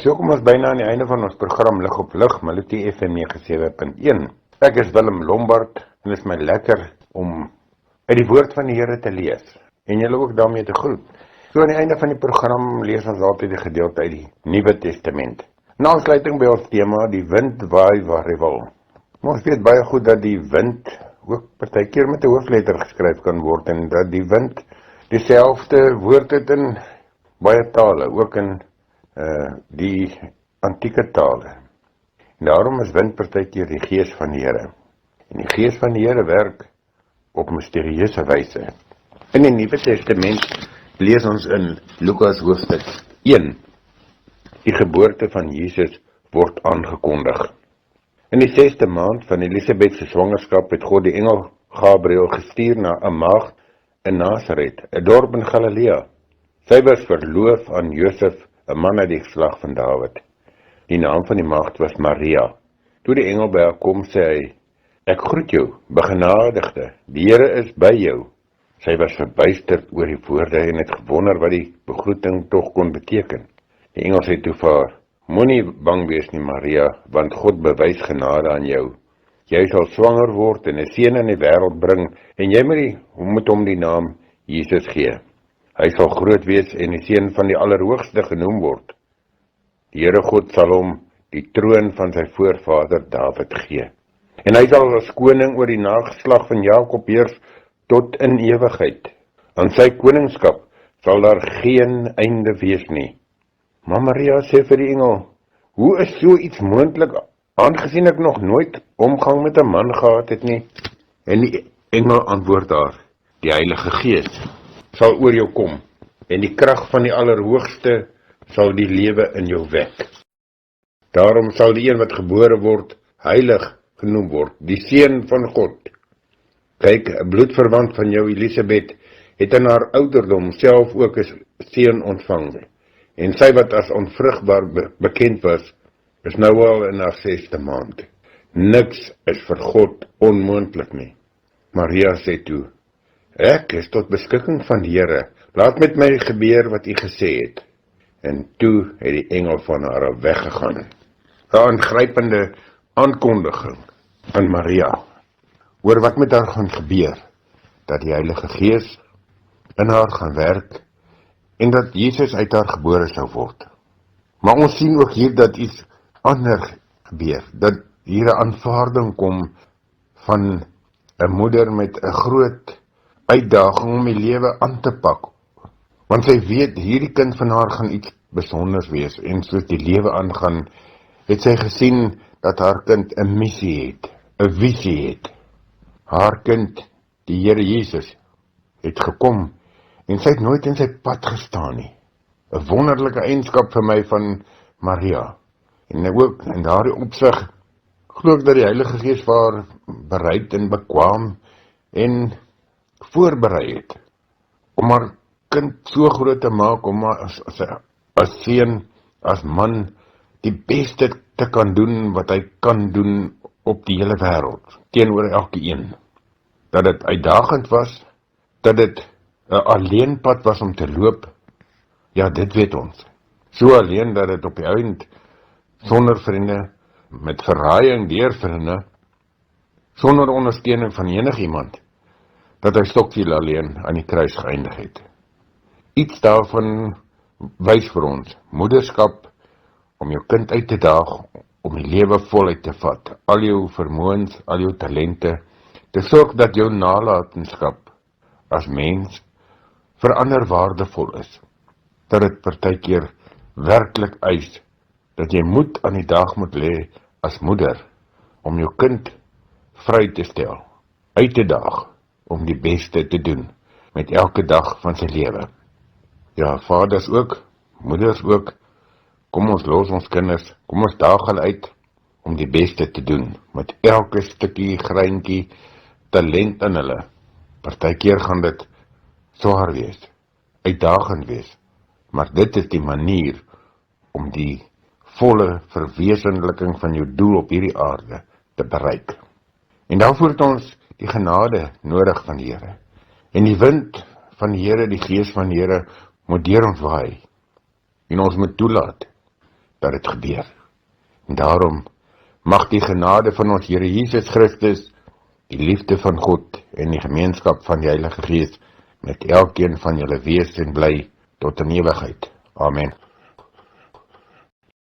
So kom ons byna aan die einde van ons program Lig op Lig, Melodie FM 97.1. Ek is Willem Lombard en het is my lekker om uit die woord van die Here te lees en julle ook daarmee te groet. So aan die einde van die program lees ons altyd die gedeelte uit die Nuwe Testament. In aansluiting by ons tema, die wind waai waar hy wil. Ons weet baie goed dat die wind ook partykeer met 'n hoofletter geskryf kan word en dat die wind dieselfde woord het in baie tale, ook in die antieke tale. En daarom is wind partykeer die gees van die Here. En die gees van die Here werk op misterieuse wyse. In die Nuwe Testament lees ons in Lukas hoofstuk 1. Die geboorte van Jesus word aangekondig. In die 6de maand van Elisabeth se swangerskap het God die engel Gabriël gestuur na 'n maagd in Nasaret, 'n dorp in Galilea. Sy was verloof aan Josef, 'n man uit die geslag van Dawid. Die naam van die maagd was Maria. Toe die engel by haar kom, sê hy: "Ek groet jou, begenadigde, die Here is by jou." Sy was verbuisterd oor die woorde en het gewonder wat die begroeting tog kon beteken. Die engel sê toe vir haar: "Moenie bang wees nie, Maria, want God bewys genade aan jou. Jy sal swanger word en 'n seun in die wêreld bring en jy moet hom die naam Jesus gee. Hy sal groot wees en die seun van die Allerhoogste genoem word. Die Here God sal hom die troon van sy voorvader Dawid gee. En hy sal as koning oor die nageslag van Jakob heers tot in ewigheid. Aan sy koningskap sal daar geen einde wees nie." Maar Maria sê vir die engel: "Hoe is so iets moontlik, aangesien ek nog nooit omgang met 'n man gehad het nie?" En die engel antwoord haar: "Die Heilige Gees sal oor jou kom, en die krag van die Allerhoogste sal die lewe in jou wek. Daarom sal die een wat gebore word, heilig genoem word, die seun van God. Kyk, 'n bloedverwant van jou, Elisabeth, het in haar ouderdom self ook 'n seun ontvang, en sy wat as onvrugbaar bekend was, is nou al in haar 6de maand. Niks is vir God onmoontlik nie." Maria sê toe: "Ek is tot beskikking van die Here, laat met my gebeur wat u gesê het." En toe het die engel van haar af weggegaan. 'n Aangrypende aankondiging aan Maria oor wat met haar gaan gebeur, dat die Heilige Gees in haar gaan werk en dat Jesus uit haar gebore sou word. Maar ons sien ook hier dat iets anders gebeur, dat hier 'n aanvaarding kom van 'n moeder met 'n groot uitdaging om die lewe aan te pak. Want sy weet, hierdie kind van haar gaan iets besonders wees, en soos die lewe aangaan, het sy gesien dat haar kind 'n missie het, 'n visie het. Haar kind, die Here Jesus, het gekom, en sy het nooit in sy pad gestaan nie. 'n Wonderlike eienskap vir my van Maria. En ook in daardie opsig glo ek dat die Heilige Gees vir haar bereid en bekwaam en voorberei het om haar kind so groot te maak, om as seun, as man, die beste te kan doen wat hy kan doen op die hele wêreld, teenoor elke een. Dat dit uitdagend was, dat dit 'n alleenpad was om te loop, ja, dit weet ons. So alleen dat dit op die eind, sonder vriende, met verraaiing deur vriende, sonder ondersteuning van enigiemand, dat hy stokkiel alleen aan die kruis geëindig het. Iets daarvan wys vir ons, moederskap, om jou kind uit te daag, om die lewe voluit te vat, al jou vermoëns, al jou talente, te sorg dat jou nalatenskap as mens vir ander waardevol is, dat dit partykeer werklik eis, dat jy moed aan die dag moet lê as moeder, om jou kind vry te stel, uit te daag, om die beste te doen, met elke dag van sy lewe. Ja, vaders ook, moeders ook, kom ons los ons kinders, kom ons daag hulle uit, om die beste te doen, met elke stukkie, greintjie, talent in hulle. Partykeer gaan dit swaar wees, uitdagend wees, maar dit is die manier om die volle verwesenliking van jou doel op hierdie aarde te bereik. En daarvoor het ons die genade nodig van die Here. En die wind van die Here, die Gees van die Here, moet deur ons waai. En ons moet toelaat dat dit gebeur. En daarom mag die genade van ons Here Jesus Christus, die liefde van God en die gemeenskap van die Heilige Gees met elkeen van julle wees en bly tot in ewigheid. Amen.